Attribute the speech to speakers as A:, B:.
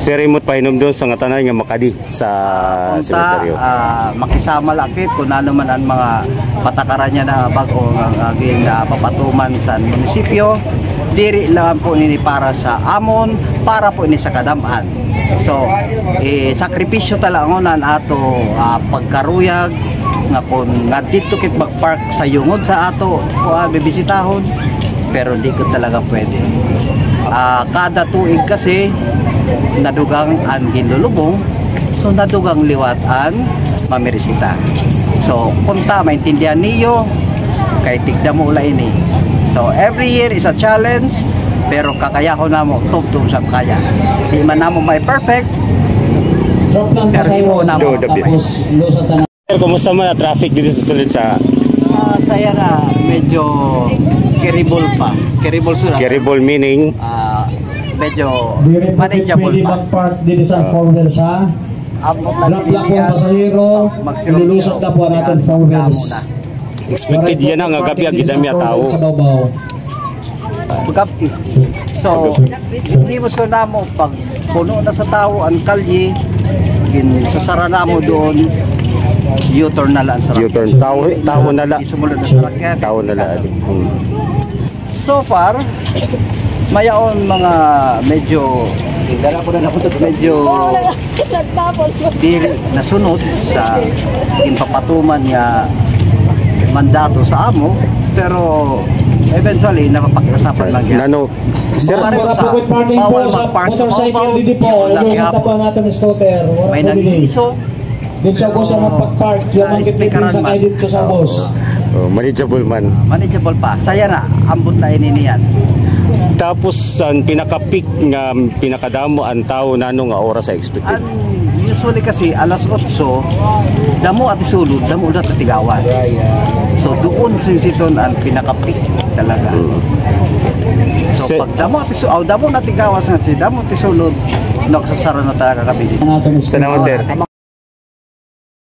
A: Si remote painom doon sa ngatanan nga makadi sa semeteryo.
B: Makisama lakit kung ano man ang mga patakaran niya na bago ang aging papatuman sa munisipyo. Diri lang po ini para sa amon, para po ini sa kadaman. So, sakripisyo talangonan ato pagkaruyag nga kung nga dito kit magpark sa yungod sa ato bibisitahon, pero di ko talaga pwede. Kada tuig kasi nadugang ang ginlulubong, so nadugang liwat ang mamirisita. So kunta maintindihan niyo kay tigda mo ula ini. So every year is a challenge, pero kakayahon na mo tugtog sa kaya. Di man namo may perfect, pero imo na mo.
A: Kumusta man ang traffic dito sa Sulod sa
B: saya na medyo carryable pa. Carryable sila.
A: Carryable meaning
B: medyo manageable pa.
C: Part dito sa four wheels ha. Drop lang po ang pasahero. Lulusot na po natin four wheels.
A: Expected yan ang agabi ang gidami at tao.
B: Gabi. So, hindi mo so na mo pag puno na sa tao ang kalye, sasara na mo doon. U-turn na lang sa rakyan.
A: U-turn. Tao na lang.
B: Isumunod na sa rakyan.
A: Tao na lang.
B: So far, mayaon mga medyo nasunod sa impapatuman nga mandato sa amo, pero eventually napapakiusapan lang yan.
A: Nano, sir,
B: bawal mag-park sa oval, may nag-iso.
C: Dito sa boss ang magpag-park, yung mga kitipin sa kayo dito sa boss.
A: Manageable man.
B: Manageable pa. Saya na, ambot na ininiyan.
A: Tapos ang pinaka-peak nga pinakadamo ang tao nano nga oras sa expected.
B: Usually kasi alas 8, damo at isulod, damo at tigawas. So doon sinsiton ang pinaka-peak talaga. So pag damo at tigawas nga si damo at isulod, nagsasara na talaga kabili.
A: Salamat sir.